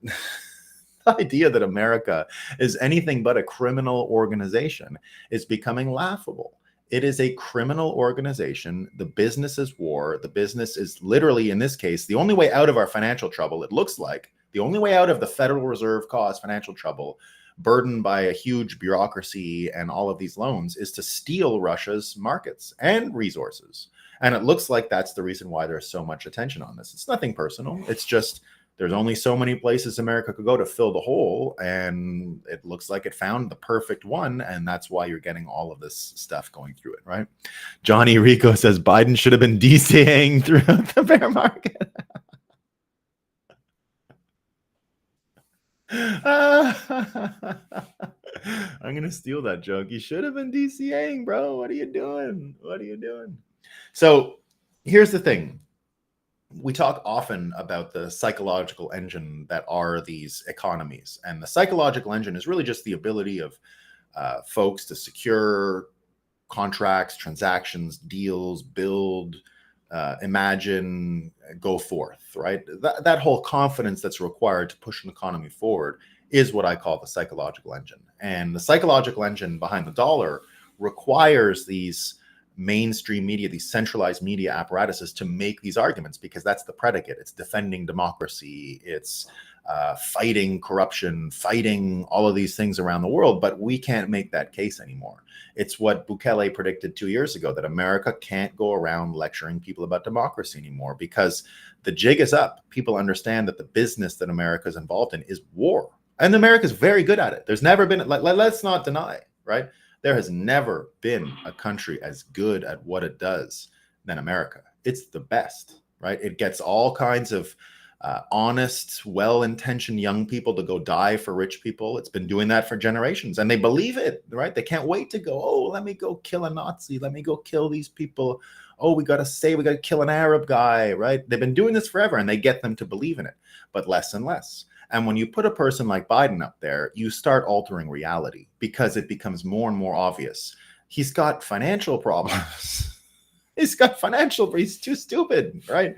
the idea that America is anything but a criminal organization is becoming laughable. It is a criminal organization. The business is war. The business is literally, in this case, the only way out of our financial trouble, it looks like, the only way out of the Federal Reserve caused financial trouble, burdened by a huge bureaucracy and all of these loans, is to steal Russia's markets and resources. And it looks like that's the reason why there's so much attention on this. It's nothing personal. It's just there's only so many places America could go to fill the hole, and it looks like it found the perfect one, and that's why you're getting all of this stuff going through it, right? Johnny Rico says Biden should have been DCAing throughout the bear market. I'm going to steal that joke. You should have been DCAing, bro. What are you doing? What are you doing? So here's the thing. We talk often about the psychological engine that are these economies. And the psychological engine is really just the ability of folks to secure contracts, transactions, deals, build, imagine, go forth, right? That whole confidence that's required to push an economy forward is what I call the psychological engine. And the psychological engine behind the dollar requires these mainstream media, these centralized media apparatuses to make these arguments, because that's the predicate. It's defending democracy. It's fighting corruption, fighting all of these things around the world. But we can't make that case anymore. It's what Bukele predicted 2 years ago, that America can't go around lecturing people about democracy anymore, because the jig is up. People understand that the business that America is involved in is war. And America is very good at it. There's never been, let's not deny, right? There has never been a country as good at what it does than America. It's the best, right? It gets all kinds of honest, well-intentioned young people to go die for rich people. It's been doing that for generations, and they believe it, right? They can't wait to go, oh, let me go kill a Nazi. Let me go kill these people. Oh, we got to kill an Arab guy, right? They've been doing this forever, and they get them to believe in it, but less and less. And when you put a person like Biden up there, you start altering reality, because it becomes more and more obvious. He's got financial problems. He's too stupid, right?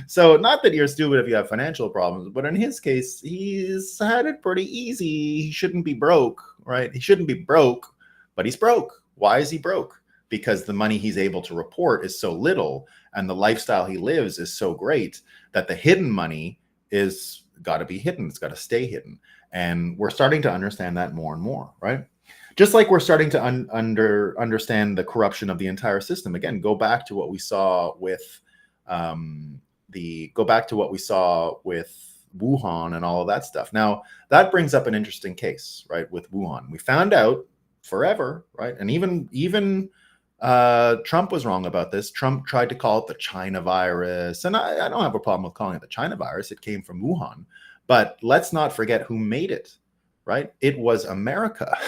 So not that you're stupid if you have financial problems, but in his case, he's had it pretty easy. He shouldn't be broke, right? He shouldn't be broke, but he's broke. Why is he broke? Because the money he's able to report is so little, and the lifestyle he lives is so great, that the hidden money is got to be hidden. It's got to stay hidden. And we're starting to understand that more and more, right? Just like we're starting to understand the corruption of the entire system. Again, go back to what we saw with Wuhan and all of that stuff. Now, that brings up an interesting case, right? With Wuhan, we found out forever, right? And even Trump was wrong about this. Trump tried to call it the China virus, and I don't have a problem with calling it the China virus. It came from Wuhan, but let's not forget who made it, right? It was America.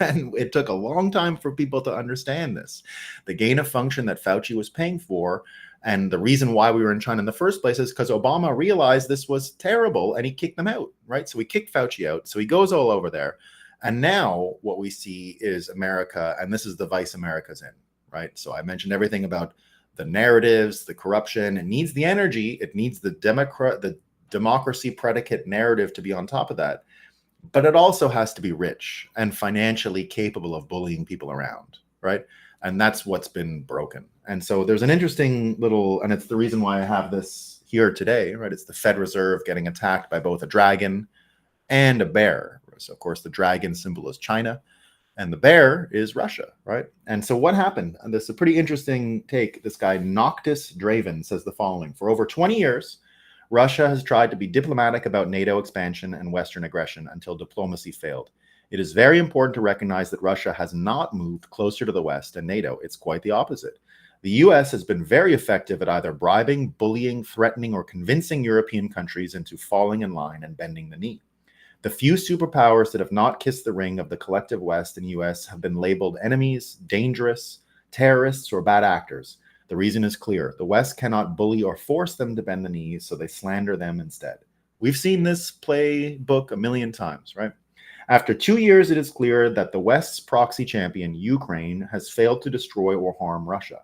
And it took a long time for people to understand this. The gain of function that Fauci was paying for, and the reason why we were in China in the first place, is because Obama realized this was terrible and he kicked them out, right? So he kicked Fauci out. So he goes all over there. And now what we see is America, and this is the vice America's in, right? So I mentioned everything about the narratives, the corruption. It needs the energy. It needs the democracy predicate narrative to be on top of that. But it also has to be rich and financially capable of bullying people around, right? And that's what's been broken. And so there's an interesting little, and it's the reason why I have this here today, right? It's the Fed Reserve getting attacked by both a dragon and a bear. So, of course, the dragon symbol is China, and the bear is Russia, right? And so what happened? And this is a pretty interesting take. This guy, Noctis Draven, says the following. For over 20 years, Russia has tried to be diplomatic about NATO expansion and Western aggression until diplomacy failed. It is very important to recognize that Russia has not moved closer to the West and NATO. It's quite the opposite. The US has been very effective at either bribing, bullying, threatening, or convincing European countries into falling in line and bending the knee. The few superpowers that have not kissed the ring of the collective West and US have been labeled enemies, dangerous, terrorists, or bad actors. The reason is clear. The West cannot bully or force them to bend the knee, so they slander them instead. We've seen this playbook a million times, right? After 2 years, it is clear that the West's proxy champion, Ukraine, has failed to destroy or harm Russia.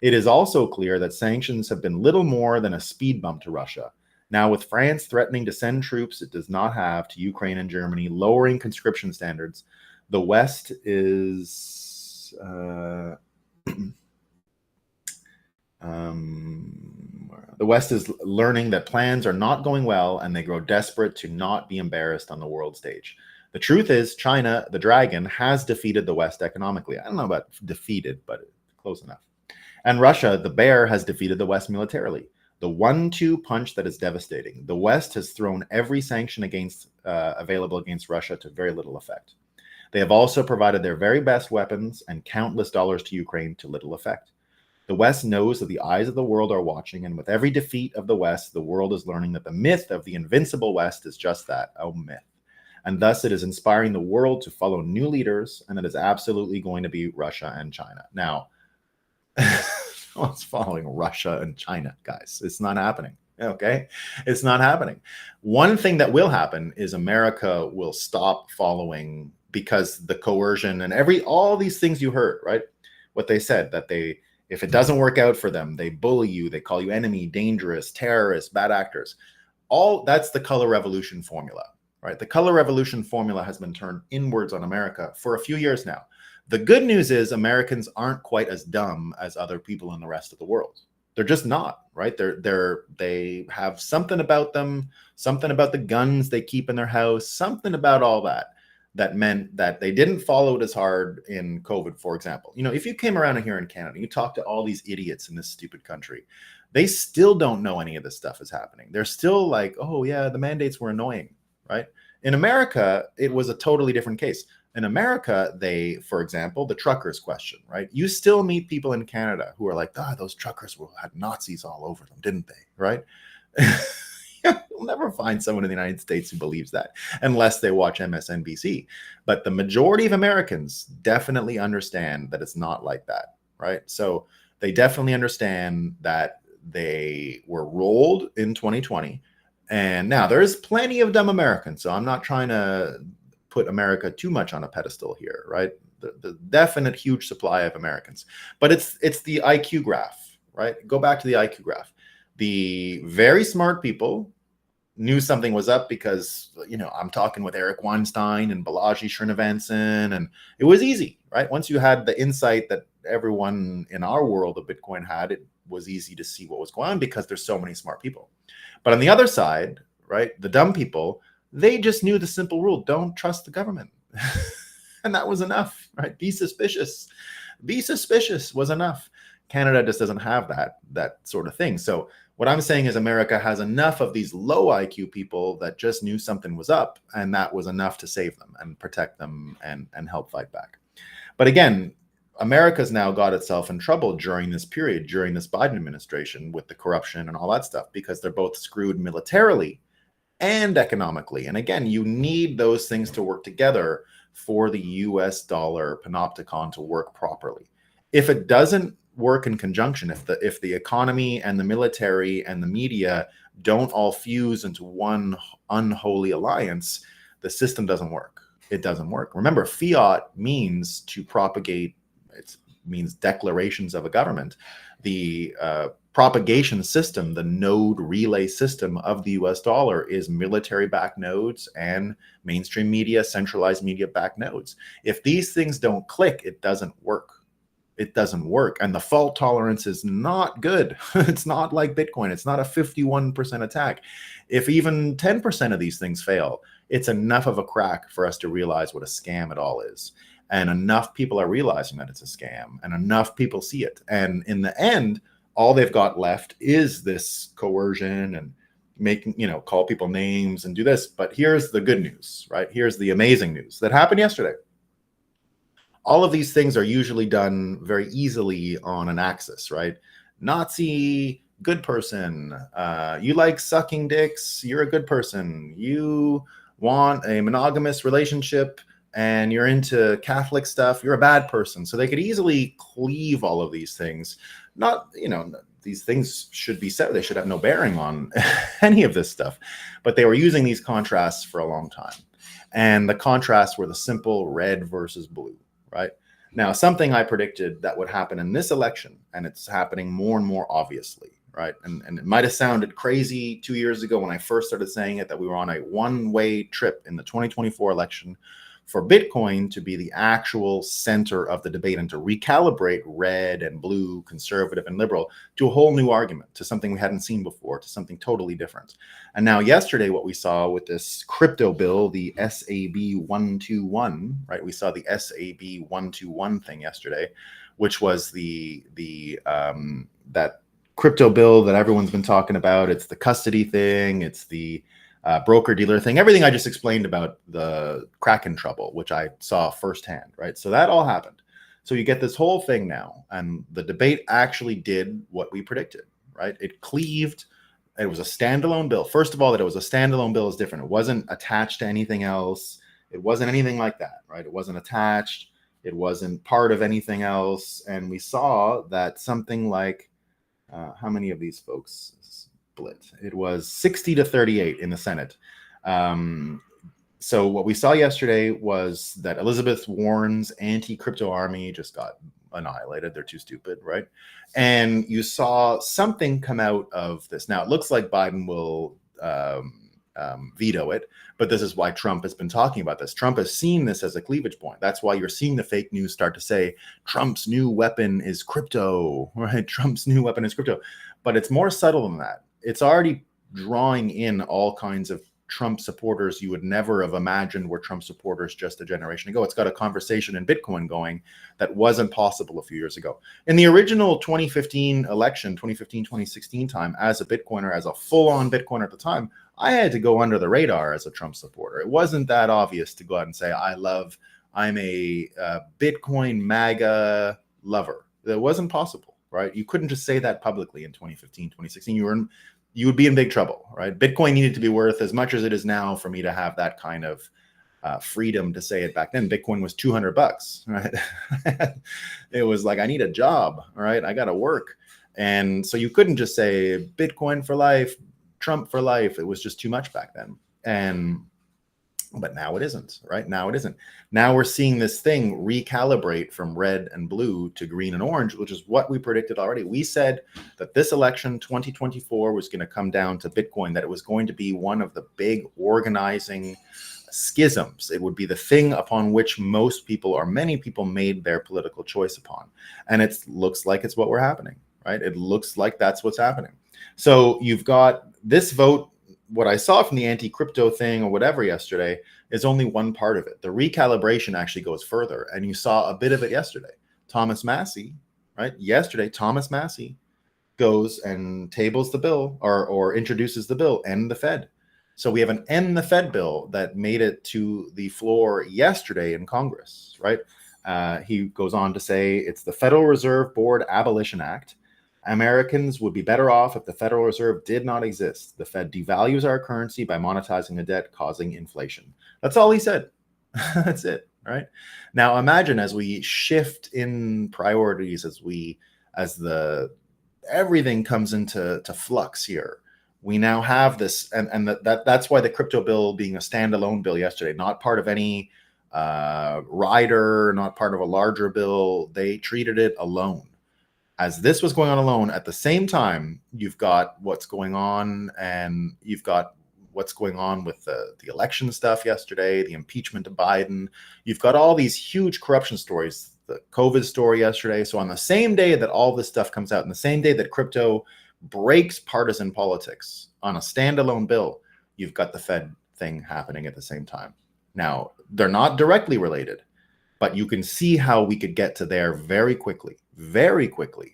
It is also clear that sanctions have been little more than a speed bump to Russia. Now, with France threatening to send troops it does not have to Ukraine and Germany, lowering conscription standards, the West is... the West is learning that plans are not going well, and they grow desperate to not be embarrassed on the world stage. The truth is, China, the dragon, has defeated the West economically. I don't know about defeated, but close enough. And Russia, the bear, has defeated the West militarily. The 1-2 punch that is devastating. The West has thrown every sanction available against Russia to very little effect. They have also provided their very best weapons and countless dollars to Ukraine to little effect. The West knows that the eyes of the world are watching, and with every defeat of the West, the world is learning that the myth of the invincible West is just that, a myth. And thus it is inspiring the world to follow new leaders, and it is absolutely going to be Russia and China. Now, no one's following Russia and China, guys. It's not happening, okay? It's not happening. One thing that will happen is America will stop following, because the coercion and all these things you heard, right? What they said, that if it doesn't work out for them, they bully you, they call you enemy, dangerous, terrorist, bad actors. That's the color revolution formula, right? The color revolution formula has been turned inwards on America for a few years now. The good news is Americans aren't quite as dumb as other people in the rest of the world. They're just not, right? They have something about them, something about the guns they keep in their house, something about all that meant that they didn't follow it as hard in COVID, for example. You know, if you came around here in Canada, you talk to all these idiots in this stupid country, they still don't know any of this stuff is happening. They're still like, oh yeah, the mandates were annoying, right? In America, it was a totally different case. In America, for example, the truckers question, right? You still meet people in Canada who are like, those truckers had Nazis all over them, didn't they, right? You'll never find someone in the United States who believes that unless they watch MSNBC. But the majority of Americans definitely understand that it's not like that, right? So they definitely understand that they were rolled in 2020. And now there's plenty of dumb Americans. So I'm not trying to put America too much on a pedestal here, right? The definite huge supply of Americans. But it's the IQ graph, right? Go back to the IQ graph. The very smart people knew something was up because, you know, I'm talking with Eric Weinstein and Balaji Srinivasan, and it was easy, right? Once you had the insight that everyone in our world of Bitcoin had, it was easy to see what was going on because there's so many smart people. But on the other side, right, the dumb people, they just knew the simple rule: don't trust the government. And that was enough, right? Be suspicious. Be suspicious was enough. Canada just doesn't have that sort of thing. So what I'm saying is America has enough of these low IQ people that just knew something was up, and that was enough to save them and protect them and help fight back. But again, America's now got itself in trouble during this period, during this Biden administration, with the corruption and all that stuff, because they're both screwed militarily and economically. And again, you need those things to work together for the US dollar panopticon to work properly. If it doesn't work in conjunction, if the economy and the military and the media don't all fuse into one unholy alliance, the system doesn't work. It doesn't work. Remember, fiat means to propagate, it means declarations of a government. The propagation system, the node relay system of the US dollar, is military-backed nodes and mainstream media, centralized media-backed nodes. If these things don't click, it doesn't work. It doesn't work. And the fault tolerance is not good. It's not like Bitcoin. It's not a 51% attack. If even 10% of these things fail, it's enough of a crack for us to realize what a scam it all is. And enough people are realizing that it's a scam, and enough people see it. And in the end, all they've got left is this coercion and making, call people names and do this. But here's the good news, right? Here's the amazing news that happened yesterday. All of these things are usually done very easily on an axis, right? Nazi, good person. You like sucking dicks, you're a good person. You want a monogamous relationship and you're into Catholic stuff, you're a bad person. So they could easily cleave all of these things. Not, these things should be set. They should have no bearing on any of this stuff. But they were using these contrasts for a long time. And the contrasts were the simple red versus blue. Right now, something I predicted that would happen in this election, and it's happening more and more obviously, right? And it might have sounded crazy 2 years ago when I first started saying it, that we were on a one-way trip in the 2024 election for Bitcoin to be the actual center of the debate and to recalibrate red and blue, conservative and liberal to a whole new argument, to something we hadn't seen before, to something totally different. And now yesterday, what we saw with this crypto bill, the SAB 121, right? We saw the SAB 121 thing yesterday, which was that crypto bill that everyone's been talking about. It's the custody thing. It's the broker-dealer thing, everything I just explained about the Kraken trouble, which I saw firsthand, right? So that all happened. So you get this whole thing now, and the debate actually did what we predicted, right? It cleaved. It was a standalone bill. First of all, that it was a standalone bill is different. It wasn't attached to anything else. It wasn't anything like that, right? It wasn't attached. It wasn't part of anything else. And we saw that something like, how many of these folks split? It was 60 to 38 in the Senate. So what we saw yesterday was that Elizabeth Warren's anti-crypto army just got annihilated. They're too stupid, right? And you saw something come out of this. Now, it looks like Biden will veto it, but this is why Trump has been talking about this. Trump has seen this as a cleavage point. That's why you're seeing the fake news start to say Trump's new weapon is crypto, right? Trump's new weapon is crypto. But it's more subtle than that. It's already drawing in all kinds of Trump supporters you would never have imagined were Trump supporters just a generation ago. It's got a conversation in Bitcoin going that wasn't possible a few years ago. In the original 2015 election, 2015-2016 time, as a Bitcoiner, as a full-on Bitcoiner at the time, I had to go under the radar as a Trump supporter. It wasn't that obvious to go out and say, I'm a Bitcoin MAGA lover. It wasn't possible, right? You couldn't just say that publicly in 2015, 2016. You would be in big trouble, right? Bitcoin needed to be worth as much as it is now for me to have that kind of freedom to say it. Back then, Bitcoin was $200, right? It was like, I need a job, all right? I got to work. And so you couldn't just say Bitcoin for life, Trump for life. It was just too much back then. But now it isn't, right? Now it isn't. Now we're seeing this thing recalibrate from red and blue to green and orange, which is what we predicted already. We said that this election, 2024, was going to come down to Bitcoin, that it was going to be one of the big organizing schisms. It would be the thing upon which most people, or many people, made their political choice upon. And it looks like it's what we're happening, right? It looks like that's what's happening. So you've got this vote what I saw from the anti-crypto thing or whatever yesterday is only one part of it. The recalibration actually goes further, and you saw a bit of it yesterday. Thomas Massey, right? Yesterday, Thomas Massey goes and tables the bill or introduces the bill, end the Fed. So we have an end the Fed bill that made it to the floor yesterday in Congress, right? He goes on to say it's the Federal Reserve Board Abolition Act. Americans would be better off if the Federal Reserve did not exist. The Fed devalues our currency by monetizing the debt, causing inflation. That's all he said. That's it, right? Now imagine as we shift in priorities, as everything comes into flux here. We now have this, and that's why the crypto bill being a standalone bill yesterday, not part of any rider, not part of a larger bill. They treated it alone. As this was going on alone, at the same time, you've got what's going on, and you've got what's going on with the election stuff yesterday, the impeachment of Biden. You've got all these huge corruption stories, the COVID story yesterday. So on the same day that all this stuff comes out, and the same day that crypto breaks partisan politics on a standalone bill, you've got the Fed thing happening at the same time. Now, they're not directly related, but you can see how we could get to there very quickly,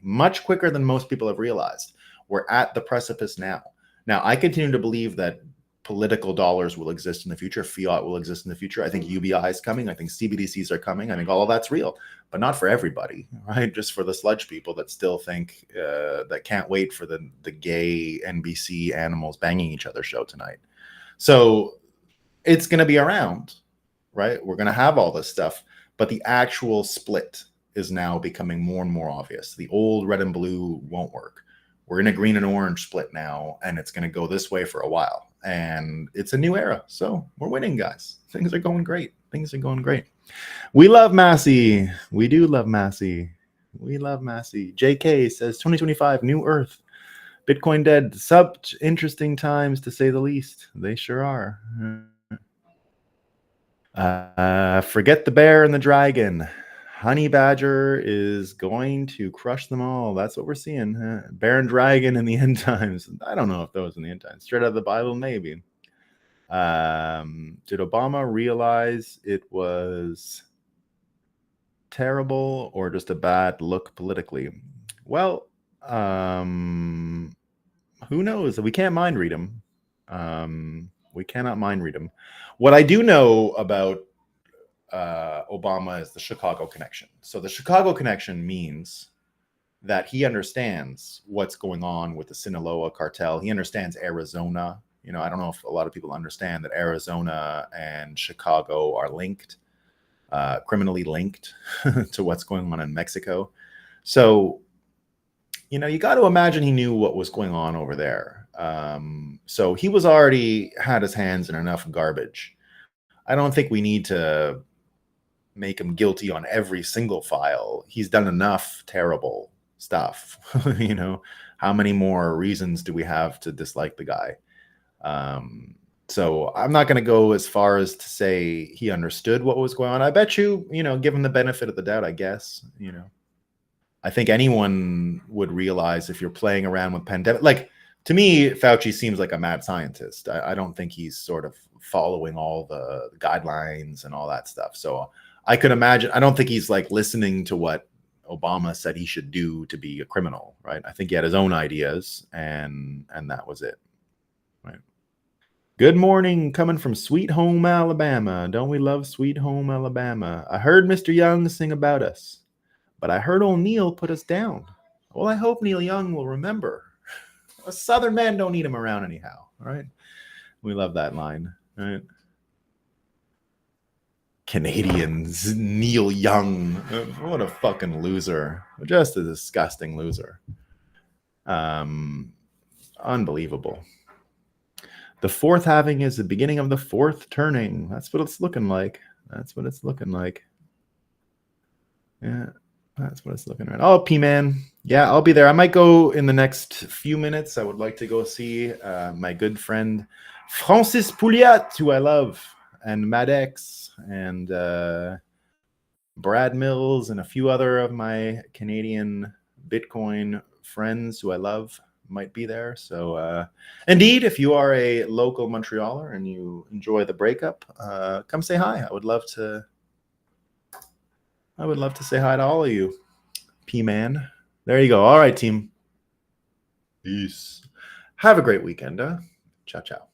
much quicker than most people have realized. We're at the precipice now. Now, I continue to believe that political dollars will exist in the future. Fiat will exist in the future. I think UBI is coming. I think CBDCs are coming. I think all of that's real, but not for everybody, right? Just for the sludge people that still think, that can't wait for the gay NBC animals banging each other show tonight. So it's going to be around, right? We're going to have all this stuff, but the actual split is now becoming more and more obvious. The old red and blue won't work. We're in a green and orange split now, and it's going to go this way for a while. And it's a new era. So we're winning, guys. Things are going great. Things are going great. We love Massey. We do love Massey. We love Massey. JK says 2025, new earth. Bitcoin dead. Such interesting times, to say the least. They sure are. Forget the bear and the dragon. Honey Badger is going to crush them all. That's what we're seeing. Bear and dragon in the end times. I don't know if those in the end times. Straight out of the Bible, maybe. Did Obama realize it was terrible or just a bad look politically? Well, who knows? We can't mind read him. We cannot mind read him. What I do know about Obama is the Chicago connection. So the Chicago connection means that he understands what's going on with the Sinaloa cartel. He understands Arizona. You know, I don't know if a lot of people understand that Arizona and Chicago are linked, criminally linked to what's going on in Mexico. So, you know, you got to imagine he knew what was going on over there. So he was already had his hands in enough garbage. I don't think we need to make him guilty on every single file. He's done enough terrible stuff. You know, how many more reasons do we have to dislike the guy? So I'm not going to go as far as to say he understood what was going on. I bet you, you know, give him the benefit of the doubt, I guess. You know, I think anyone would realize if you're playing around with pandemic, like, to me, Fauci seems like a mad scientist. I don't think he's sort of following all the guidelines and all that stuff. So I could imagine, I don't think he's like listening to what Obama said he should do to be a criminal, right? I think he had his own ideas, and that was it, right? Good morning, coming from Sweet Home, Alabama. Don't we love Sweet Home, Alabama? I heard Mr. Young sing about us, but I heard old Neil put us down. Well, I hope Neil Young will remember. A Southern man don't need him around anyhow, right? We love that line, right? Canadians, Neil Young. What a fucking loser. Just a disgusting loser. Unbelievable. The fourth halving is the beginning of the fourth turning. That's what it's looking like. That's what it's looking like. Yeah, that's what it's looking like. Oh, P-Man. Yeah, I'll be there. I might go in the next few minutes. I would like to go see my good friend Francis Pouliot, who I love, and Madex, and Brad Mills, and a few other of my Canadian Bitcoin friends who I love. might be there. So indeed, if you are a local Montrealer and you enjoy the breakup, come say hi. I would love to say hi to all of you. P-Man. There you go. All right, team. Peace. Have a great weekend. Ciao, ciao.